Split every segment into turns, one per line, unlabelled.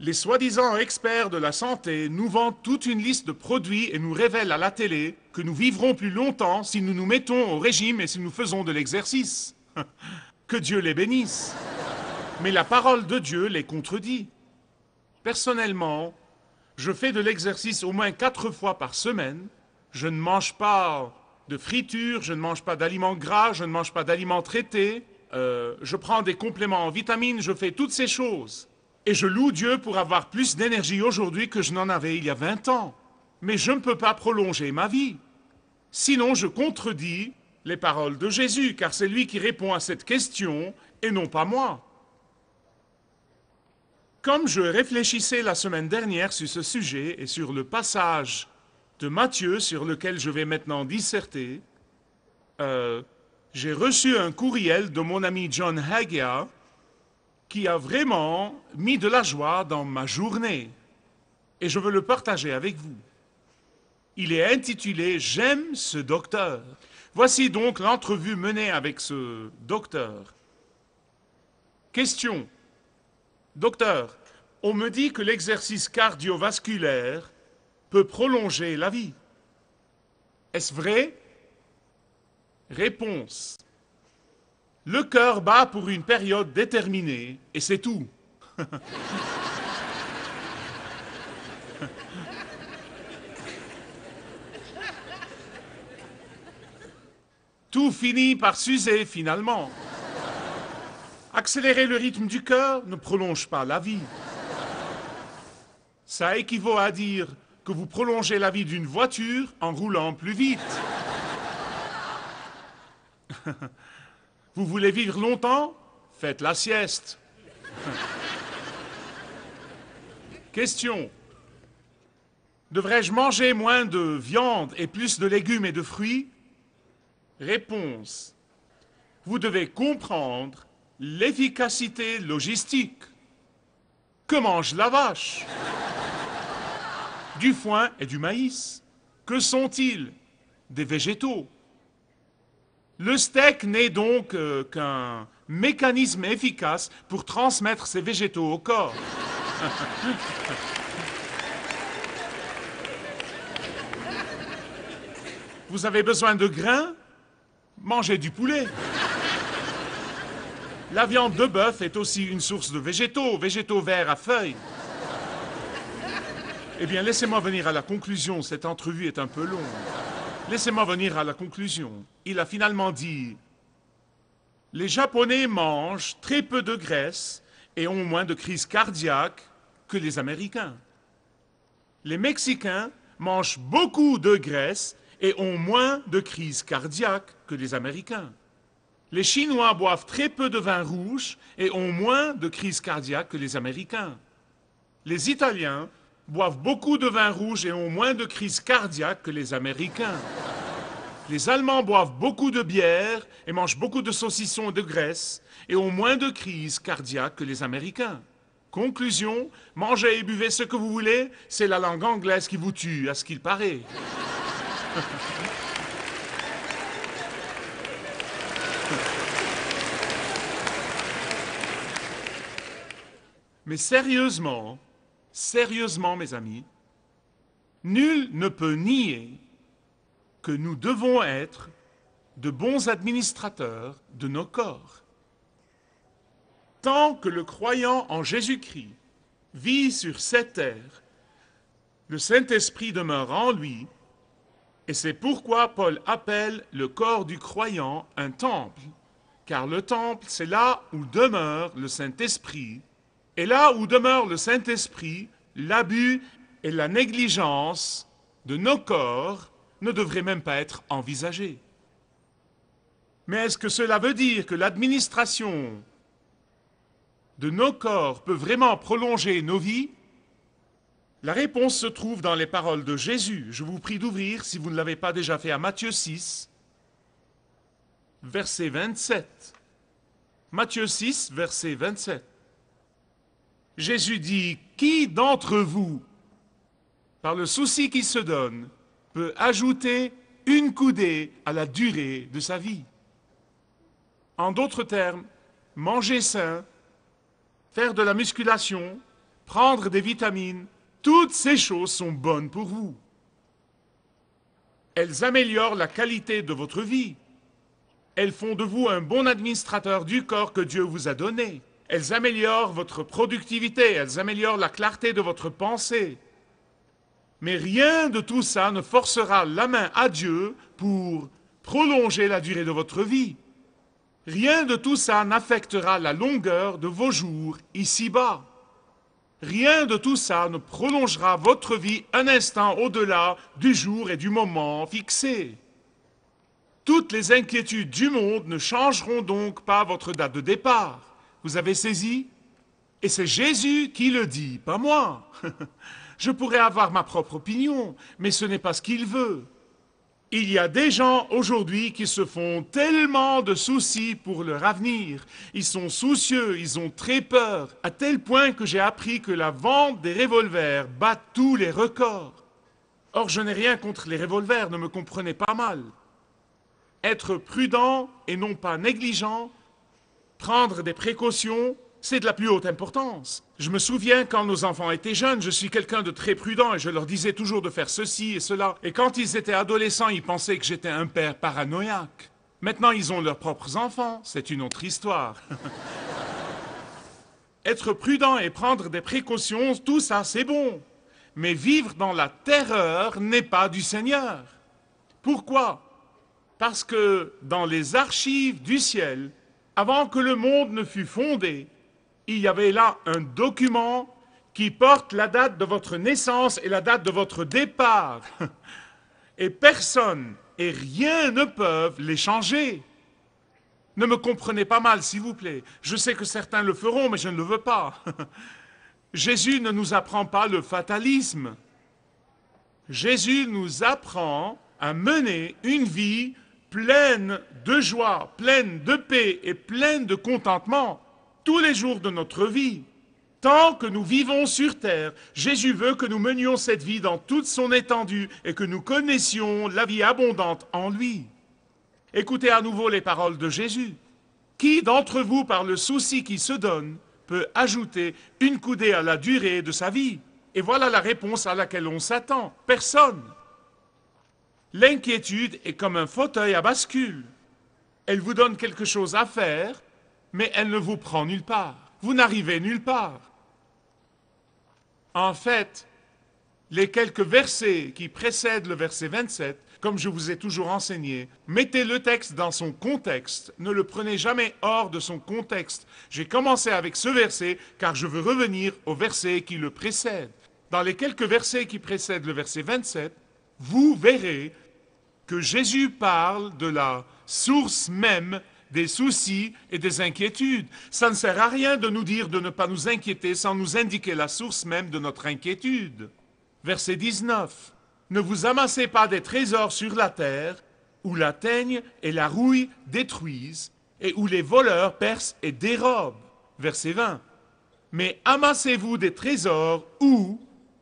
Les soi-disant experts de la santé nous vendent toute une liste de produits et nous révèlent à la télé que nous vivrons plus longtemps si nous nous mettons au régime et si nous faisons de l'exercice. Que Dieu les bénisse. Mais la parole de Dieu les contredit. Personnellement, je fais de l'exercice au moins 4 fois par semaine. Je ne mange pas de friture, je ne mange pas d'aliments gras, je ne mange pas d'aliments traités. Je prends des compléments en vitamines, je fais toutes ces choses. Et je loue Dieu pour avoir plus d'énergie aujourd'hui que je n'en avais il y a 20 ans. Mais je ne peux pas prolonger ma vie. Sinon, je contredis les paroles de Jésus, car c'est lui qui répond à cette question et non pas moi. Comme je réfléchissais la semaine dernière sur ce sujet et sur le passage de Matthieu sur lequel je vais maintenant disserter, j'ai reçu un courriel de mon ami John Haggia qui a vraiment mis de la joie dans ma journée. Et je veux le partager avec vous. Il est intitulé « J'aime ce docteur ». Voici donc l'entrevue menée avec ce docteur. Question. Docteur, on me dit que l'exercice cardiovasculaire peut prolonger la vie. Est-ce vrai? Réponse. Le cœur bat pour une période déterminée, et c'est tout. Tout finit par s'user finalement. Accélérer le rythme du cœur ne prolonge pas la vie. Ça équivaut à dire que vous prolongez la vie d'une voiture en roulant plus vite. Vous voulez vivre longtemps? Faites la sieste. Question. Devrais-je manger moins de viande et plus de légumes et de fruits? Réponse. Vous devez comprendre l'efficacité logistique. Que mange la vache? Du foin et du maïs. Que sont-ils? Des végétaux. Le steak n'est donc qu'un mécanisme efficace pour transmettre ces végétaux au corps. Vous avez besoin de grains? Mangez du poulet. La viande de bœuf est aussi une source de végétaux verts à feuilles. Eh bien, laissez-moi venir à la conclusion. Cette entrevue est un peu longue. Laissez-moi venir à la conclusion. Il a finalement dit « Les Japonais mangent très peu de graisse et ont moins de crises cardiaques que les Américains. Les Mexicains mangent beaucoup de graisse et ont moins de crises cardiaques que les Américains. Les Chinois boivent très peu de vin rouge et ont moins de crises cardiaques que les Américains. Les Italiens boivent beaucoup de vin rouge et ont moins de crises cardiaques que les Américains. Les Allemands boivent beaucoup de bière et mangent beaucoup de saucissons et de graisse et ont moins de crises cardiaques que les Américains. Conclusion, mangez et buvez ce que vous voulez, c'est la langue anglaise qui vous tue, à ce qu'il paraît. Mais sérieusement, mes amis, nul ne peut nier que nous devons être de bons administrateurs de nos corps. Tant que le croyant en Jésus-Christ vit sur cette terre, le Saint-Esprit demeure en lui, et c'est pourquoi Paul appelle le corps du croyant un temple, car le temple, c'est là où demeure le Saint-Esprit, et là où demeure le Saint-Esprit, l'abus et la négligence de nos corps ne devraient même pas être envisagés. Mais est-ce que cela veut dire que l'administration de nos corps peut vraiment prolonger nos vies? La réponse se trouve dans les paroles de Jésus. Je vous prie d'ouvrir, si vous ne l'avez pas déjà fait, à Matthieu 6, verset 27. Matthieu 6, verset 27. Jésus dit, « Qui d'entre vous, par le souci qui se donne, peut ajouter une coudée à la durée de sa vie ?» En d'autres termes, manger sain, faire de la musculation, prendre des vitamines, toutes ces choses sont bonnes pour vous. Elles améliorent la qualité de votre vie. Elles font de vous un bon administrateur du corps que Dieu vous a donné. Elles améliorent votre productivité, elles améliorent la clarté de votre pensée. Mais rien de tout ça ne forcera la main à Dieu pour prolonger la durée de votre vie. Rien de tout ça n'affectera la longueur de vos jours ici-bas. Rien de tout ça ne prolongera votre vie un instant au-delà du jour et du moment fixé. Toutes les inquiétudes du monde ne changeront donc pas votre date de départ. Vous avez saisi? Et c'est Jésus qui le dit, pas moi. Je pourrais avoir ma propre opinion, mais ce n'est pas ce qu'il veut. Il y a des gens aujourd'hui qui se font tellement de soucis pour leur avenir. Ils sont soucieux, ils ont très peur, à tel point que j'ai appris que la vente des revolvers bat tous les records. Or, je n'ai rien contre les revolvers, ne me comprenez pas mal. Être prudent et non pas négligent, prendre des précautions, c'est de la plus haute importance. Je me souviens quand nos enfants étaient jeunes, je suis quelqu'un de très prudent et je leur disais toujours de faire ceci et cela. Et quand ils étaient adolescents, ils pensaient que j'étais un père paranoïaque. Maintenant, ils ont leurs propres enfants, c'est une autre histoire. Être prudent et prendre des précautions, tout ça, c'est bon. Mais vivre dans la terreur n'est pas du Seigneur. Pourquoi? Parce que dans les archives du ciel, avant que le monde ne fût fondé, il y avait là un document qui porte la date de votre naissance et la date de votre départ. Et personne et rien ne peuvent les changer. Ne me comprenez pas mal, s'il vous plaît. Je sais que certains le feront, mais je ne le veux pas. Jésus ne nous apprend pas le fatalisme. Jésus nous apprend à mener une vie pleine de joie, pleine de paix et pleine de contentement tous les jours de notre vie. Tant que nous vivons sur terre, Jésus veut que nous menions cette vie dans toute son étendue et que nous connaissions la vie abondante en lui. Écoutez à nouveau les paroles de Jésus. Qui d'entre vous, par le souci qui se donne, peut ajouter une coudée à la durée de sa vie? Et voilà la réponse à laquelle on s'attend. Personne. L'inquiétude est comme un fauteuil à bascule. Elle vous donne quelque chose à faire, mais elle ne vous prend nulle part. Vous n'arrivez nulle part. En fait, les quelques versets qui précèdent le verset 27, comme je vous ai toujours enseigné, mettez le texte dans son contexte, ne le prenez jamais hors de son contexte. J'ai commencé avec ce verset car je veux revenir au verset qui le précède. Dans les quelques versets qui précèdent le verset 27, vous verrez que Jésus parle de la source même des soucis et des inquiétudes. Ça ne sert à rien de nous dire de ne pas nous inquiéter sans nous indiquer la source même de notre inquiétude. Verset 19. Ne vous amassez pas des trésors sur la terre, où la teigne et la rouille détruisent, et où les voleurs percent et dérobent. Verset 20. Mais amassez-vous des trésors où?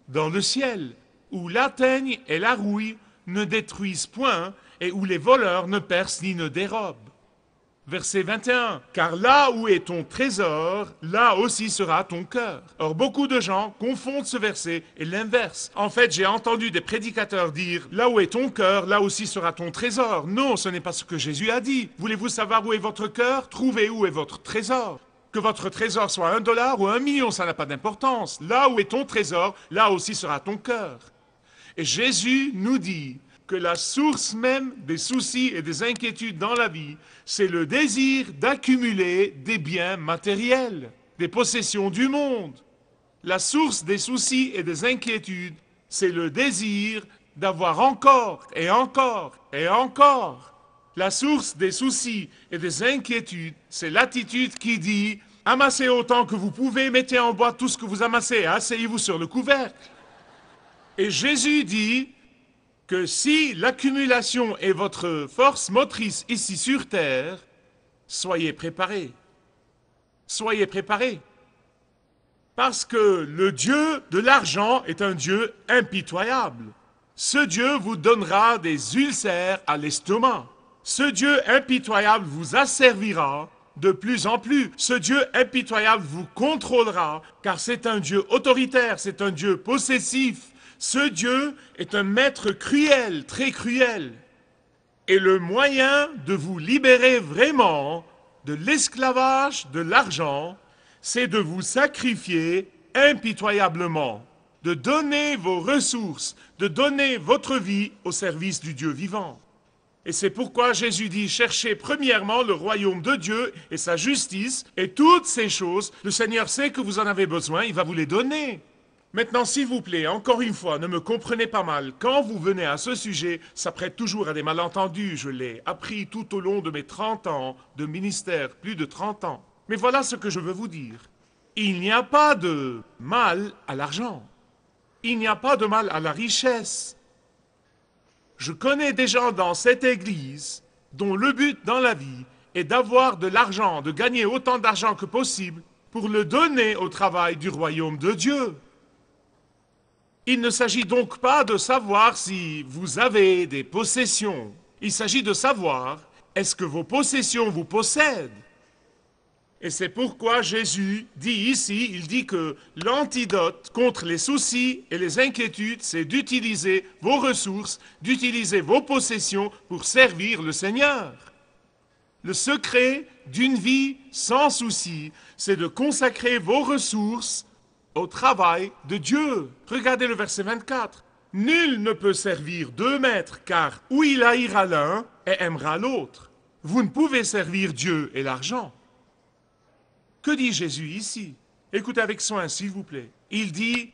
Dans le ciel, où la teigne et la rouille ne détruisent point, et où les voleurs ne percent ni ne dérobent. Verset 21, car là où est ton trésor, là aussi sera ton cœur. Or, beaucoup de gens confondent ce verset et l'inverse. En fait, j'ai entendu des prédicateurs dire, là où est ton cœur, là aussi sera ton trésor. Non, ce n'est pas ce que Jésus a dit. Voulez-vous savoir où est votre cœur? Trouvez où est votre trésor. Que votre trésor soit $1 ou 1 million, ça n'a pas d'importance. Là où est ton trésor, là aussi sera ton cœur. Et Jésus nous dit que la source même des soucis et des inquiétudes dans la vie, c'est le désir d'accumuler des biens matériels, des possessions du monde. La source des soucis et des inquiétudes, c'est le désir d'avoir encore et encore et encore. La source des soucis et des inquiétudes, c'est l'attitude qui dit « Amassez autant que vous pouvez, mettez en boîte tout ce que vous amassez et asseyez-vous sur le couvercle. » Et Jésus dit que si l'accumulation est votre force motrice ici sur terre, soyez préparés. Soyez préparés. Parce que le Dieu de l'argent est un Dieu impitoyable. Ce Dieu vous donnera des ulcères à l'estomac. Ce Dieu impitoyable vous asservira de plus en plus. Ce Dieu impitoyable vous contrôlera, car c'est un Dieu autoritaire, c'est un Dieu possessif. Ce Dieu est un maître cruel, très cruel. Et le moyen de vous libérer vraiment de l'esclavage de l'argent, c'est de vous sacrifier impitoyablement, de donner vos ressources, de donner votre vie au service du Dieu vivant. Et c'est pourquoi Jésus dit, cherchez premièrement le royaume de Dieu et sa justice, et toutes ces choses, le Seigneur sait que vous en avez besoin, il va vous les donner. Maintenant, s'il vous plaît, encore une fois, ne me comprenez pas mal. Quand vous venez à ce sujet, ça prête toujours à des malentendus. Je l'ai appris tout au long de mes 30 ans de ministère, plus de 30 ans. Mais voilà ce que je veux vous dire. Il n'y a pas de mal à l'argent. Il n'y a pas de mal à la richesse. Je connais des gens dans cette église dont le but dans la vie est d'avoir de l'argent, de gagner autant d'argent que possible pour le donner au travail du royaume de Dieu. Il ne s'agit donc pas de savoir si vous avez des possessions. Il s'agit de savoir, est-ce que vos possessions vous possèdent? Et c'est pourquoi Jésus dit ici, il dit que l'antidote contre les soucis et les inquiétudes, c'est d'utiliser vos ressources, d'utiliser vos possessions pour servir le Seigneur. Le secret d'une vie sans soucis, c'est de consacrer vos ressources au travail de Dieu. Regardez le verset 24. Nul ne peut servir deux maîtres, car ou il haïra l'un et aimera l'autre. Vous ne pouvez servir Dieu et l'argent. Que dit Jésus ici? Écoutez avec soin, s'il vous plaît. Il dit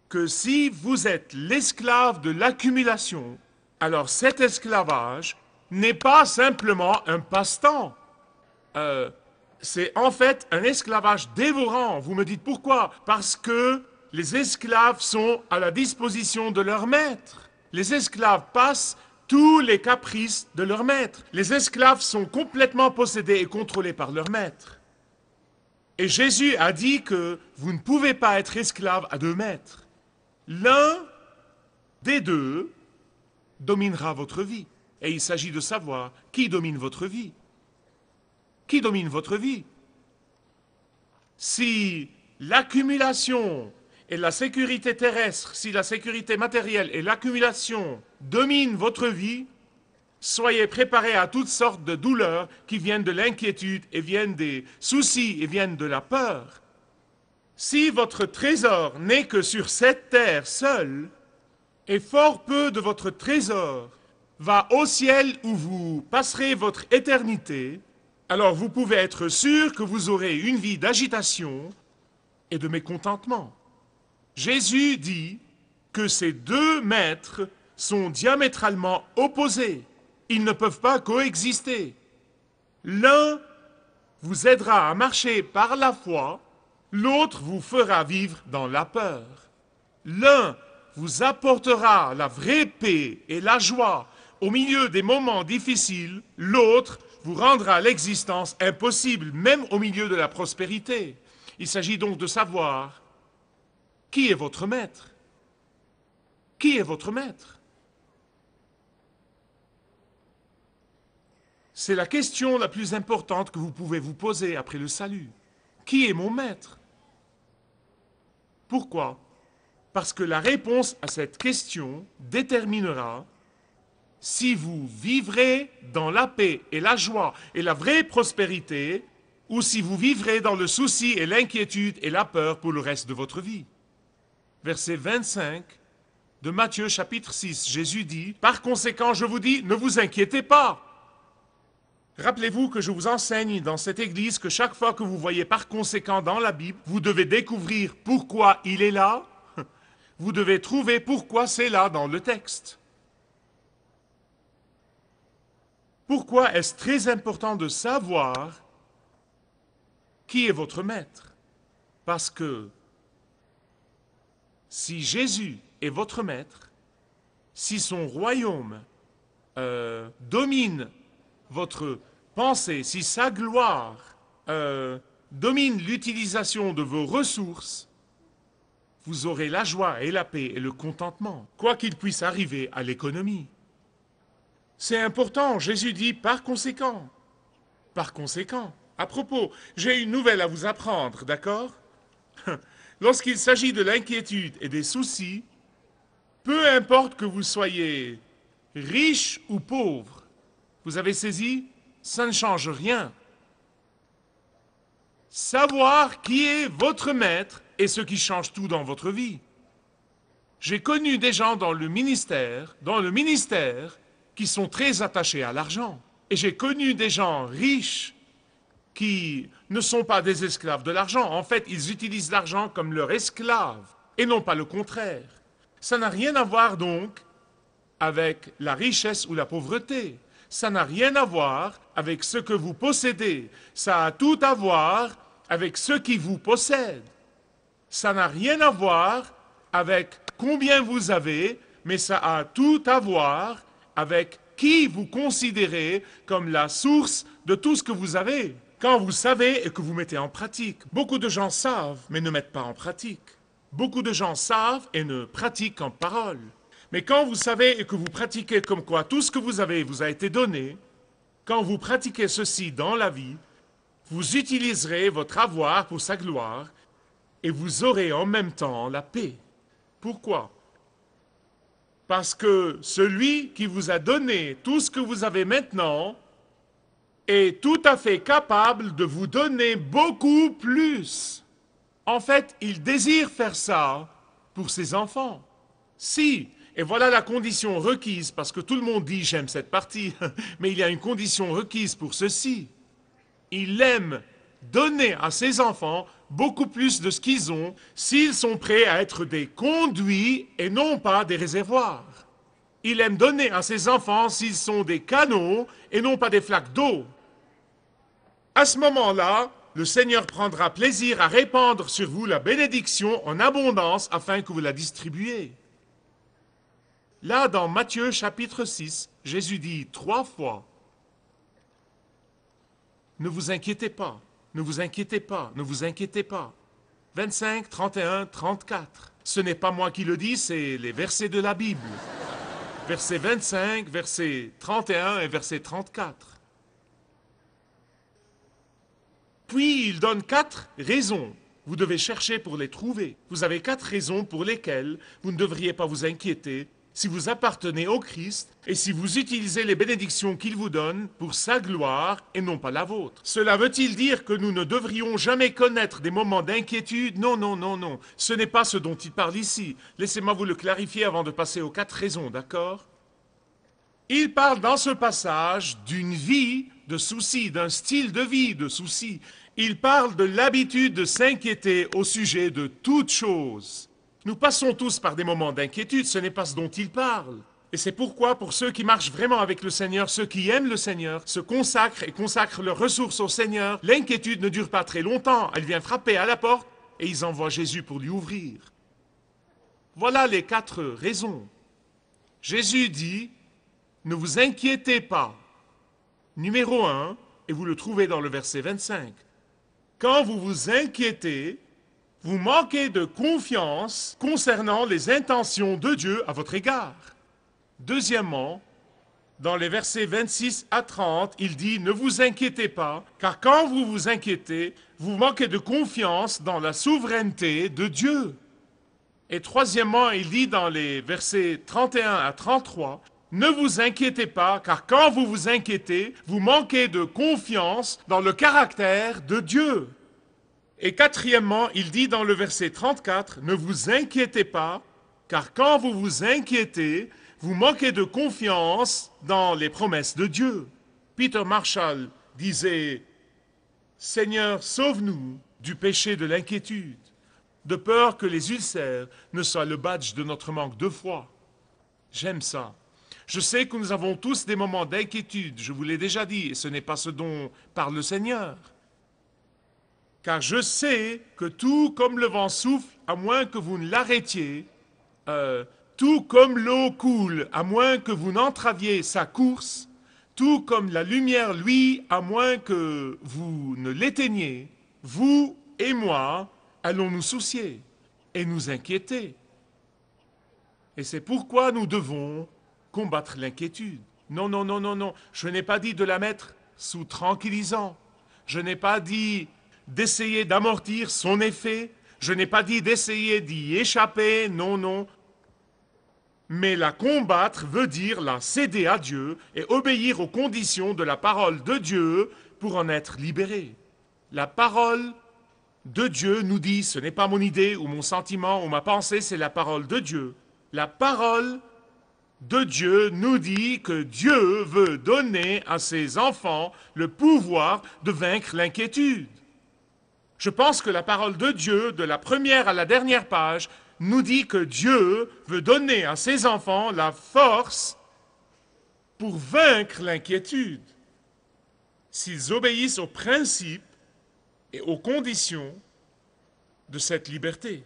que si vous êtes l'esclave de l'accumulation, alors cet esclavage n'est pas simplement un passe-temps. C'est en fait un esclavage dévorant. Vous me dites pourquoi? Parce que les esclaves sont à la disposition de leur maître. Les esclaves passent tous les caprices de leur maître. Les esclaves sont complètement possédés et contrôlés par leur maître. Et Jésus a dit que vous ne pouvez pas être esclave à deux maîtres. L'un des deux dominera votre vie. Et il s'agit de savoir qui domine votre vie. Qui domine votre vie? Si l'accumulation et la sécurité terrestre, si la sécurité matérielle et l'accumulation dominent votre vie, soyez préparés à toutes sortes de douleurs qui viennent de l'inquiétude et viennent des soucis et viennent de la peur. Si votre trésor n'est que sur cette terre seule, et fort peu de votre trésor va au ciel où vous passerez votre éternité, alors vous pouvez être sûr que vous aurez une vie d'agitation et de mécontentement. Jésus dit que ces deux maîtres sont diamétralement opposés. Ils ne peuvent pas coexister. L'un vous aidera à marcher par la foi, l'autre vous fera vivre dans la peur. L'un vous apportera la vraie paix et la joie au milieu des moments difficiles, l'autre vous rendra l'existence impossible, même au milieu de la prospérité. Il s'agit donc de savoir qui est votre maître. Qui est votre maître? C'est la question la plus importante que vous pouvez vous poser après le salut. Qui est mon maître? Pourquoi? Parce que la réponse à cette question déterminera si vous vivrez dans la paix et la joie et la vraie prospérité, ou si vous vivrez dans le souci et l'inquiétude et la peur pour le reste de votre vie. Verset 25 de Matthieu chapitre 6, Jésus dit, « Par conséquent, je vous dis, ne vous inquiétez pas. » Rappelez-vous que je vous enseigne dans cette église que chaque fois que vous voyez par conséquent dans la Bible, vous devez découvrir pourquoi il est là. Vous devez trouver pourquoi c'est là dans le texte. Pourquoi est-ce très important de savoir qui est votre maître? Parce que si Jésus est votre maître, si son royaume domine votre pensée, si sa gloire domine l'utilisation de vos ressources, vous aurez la joie et la paix et le contentement, quoi qu'il puisse arriver à l'économie. C'est important, Jésus dit par conséquent. Par conséquent, à propos, j'ai une nouvelle à vous apprendre, d'accord? Lorsqu'il s'agit de l'inquiétude et des soucis, peu importe que vous soyez riche ou pauvre, vous avez saisi, ça ne change rien. Savoir qui est votre maître est ce qui change tout dans votre vie. J'ai connu des gens dans le ministère, qui sont très attachés à l'argent. Et j'ai connu des gens riches qui ne sont pas des esclaves de l'argent. En fait, ils utilisent l'argent comme leur esclave et non pas le contraire. Ça n'a rien à voir donc avec la richesse ou la pauvreté. Ça n'a rien à voir avec ce que vous possédez. Ça a tout à voir avec ce qui vous possède. Ça n'a rien à voir avec combien vous avez, mais ça a tout à voir avec qui vous considérez comme la source de tout ce que vous avez. Quand vous savez et que vous mettez en pratique. Beaucoup de gens savent, mais ne mettent pas en pratique. Beaucoup de gens savent et ne pratiquent qu'en parole. Mais quand vous savez et que vous pratiquez comme quoi tout ce que vous avez vous a été donné, quand vous pratiquez ceci dans la vie, vous utiliserez votre avoir pour sa gloire et vous aurez en même temps la paix. Pourquoi? Parce que celui qui vous a donné tout ce que vous avez maintenant est tout à fait capable de vous donner beaucoup plus. En fait, il désire faire ça pour ses enfants. Si, et voilà la condition requise, parce que tout le monde dit j'aime cette partie, mais il y a une condition requise pour ceci. Il aime donner à ses enfants beaucoup plus de ce qu'ils ont s'ils sont prêts à être des conduits et non pas des réservoirs. Il aime donner à ses enfants s'ils sont des canaux et non pas des flaques d'eau. À ce moment-là, le Seigneur prendra plaisir à répandre sur vous la bénédiction en abondance afin que vous la distribuiez. Là, dans Matthieu chapitre 6, Jésus dit 3 fois, « Ne vous inquiétez pas, ne vous inquiétez pas, ne vous inquiétez pas. » 25, 31, 34. Ce n'est pas moi qui le dis, c'est les versets de la Bible. Verset 25, verset 31 et verset 34. Puis il donne 4 raisons. Vous devez chercher pour les trouver. Vous avez 4 raisons pour lesquelles vous ne devriez pas vous inquiéter si vous appartenez au Christ et si vous utilisez les bénédictions qu'il vous donne pour sa gloire et non pas la vôtre. Cela veut-il dire que nous ne devrions jamais connaître des moments d'inquiétude? Non, non, non, non. Ce n'est pas ce dont il parle ici. Laissez-moi vous le clarifier avant de passer aux 4 raisons, d'accord? Il parle dans ce passage d'une vie de soucis, d'un style de vie de soucis. Il parle de l'habitude de s'inquiéter au sujet de toutes choses. Nous passons tous par des moments d'inquiétude, ce n'est pas ce dont il parle. Et c'est pourquoi, pour ceux qui marchent vraiment avec le Seigneur, ceux qui aiment le Seigneur, se consacrent et consacrent leurs ressources au Seigneur, l'inquiétude ne dure pas très longtemps. Elle vient frapper à la porte et ils envoient Jésus pour lui ouvrir. Voilà les 4 raisons. Jésus dit, ne vous inquiétez pas. Numéro 1, et vous le trouvez dans le verset 25. Quand vous vous inquiétez, vous manquez de confiance concernant les intentions de Dieu à votre égard. Deuxièmement, dans les versets 26 à 30, il dit « Ne vous inquiétez pas, car quand vous vous inquiétez, vous manquez de confiance dans la souveraineté de Dieu. » Et troisièmement, il dit dans les versets 31 à 33, « Ne vous inquiétez pas, car quand vous vous inquiétez, vous manquez de confiance dans le caractère de Dieu. » Et quatrièmement, il dit dans le verset 34, « Ne vous inquiétez pas, car quand vous vous inquiétez, vous manquez de confiance dans les promesses de Dieu. » Peter Marshall disait, « Seigneur, sauve-nous du péché de l'inquiétude, de peur que les ulcères ne soient le badge de notre manque de foi. » J'aime ça. Je sais que nous avons tous des moments d'inquiétude, je vous l'ai déjà dit, et ce n'est pas ce dont parle le Seigneur. Car je sais que tout comme le vent souffle, à moins que vous ne l'arrêtiez, tout comme l'eau coule, à moins que vous n'entraviez sa course, tout comme la lumière luit, à moins que vous ne l'éteigniez, vous et moi allons nous soucier et nous inquiéter. Et c'est pourquoi nous devons combattre l'inquiétude. Non, non, non, non, non, je n'ai pas dit de la mettre sous tranquillisant. Je n'ai pas dit d'essayer d'amortir son effet. Je n'ai pas dit d'essayer d'y échapper. Non, non. Mais la combattre veut dire la céder à Dieu et obéir aux conditions de la parole de Dieu pour en être libéré. La parole de Dieu nous dit, ce n'est pas mon idée ou mon sentiment ou ma pensée, c'est la parole de Dieu. La parole de Dieu nous dit que Dieu veut donner à ses enfants le pouvoir de vaincre l'inquiétude. Je pense que la parole de Dieu, de la première à la dernière page, nous dit que Dieu veut donner à ses enfants la force pour vaincre l'inquiétude s'ils obéissent aux principes et aux conditions de cette liberté.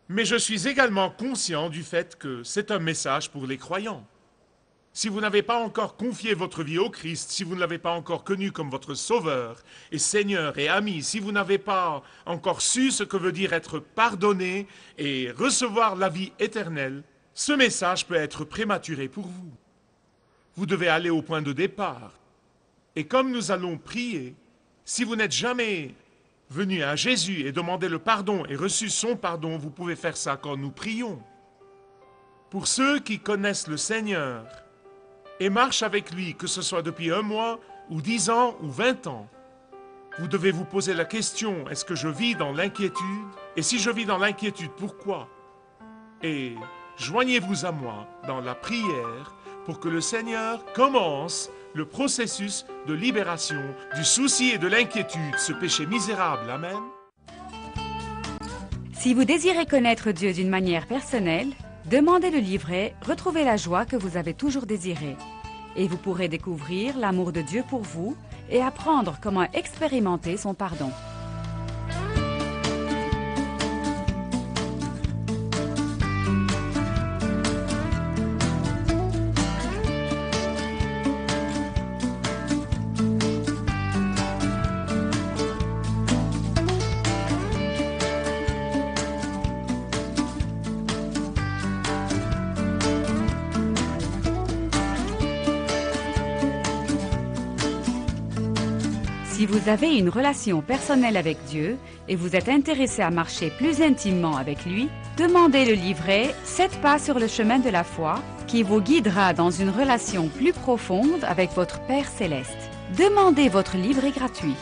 Mais je suis également conscient du fait que c'est un message pour les croyants. Si vous n'avez pas encore confié votre vie au Christ, si vous ne l'avez pas encore connu comme votre Sauveur et Seigneur et ami, si vous n'avez pas encore su ce que veut dire être pardonné et recevoir la vie éternelle, ce message peut être prématuré pour vous. Vous devez aller au point de départ. Et comme nous allons prier, si vous n'êtes jamais venu à Jésus et demandé le pardon et reçu son pardon, vous pouvez faire ça quand nous prions. Pour ceux qui connaissent le Seigneur et marchent avec lui, que ce soit depuis 1 mois, ou 10 ans, ou 20 ans, vous devez vous poser la question, est-ce que je vis dans l'inquiétude? Et si je vis dans l'inquiétude, pourquoi? Et joignez-vous à moi dans la prière pour que le Seigneur commence le processus de libération du souci et de l'inquiétude, ce péché misérable. Amen.
Si vous désirez connaître Dieu d'une manière personnelle, demandez le livret « Retrouvez la joie que vous avez toujours désirée » et vous pourrez découvrir l'amour de Dieu pour vous et apprendre comment expérimenter son pardon. Si vous avez une relation personnelle avec Dieu et vous êtes intéressé à marcher plus intimement avec lui, demandez le livret « 7 pas sur le chemin de la foi » qui vous guidera dans une relation plus profonde avec votre Père Céleste. Demandez votre livret gratuit.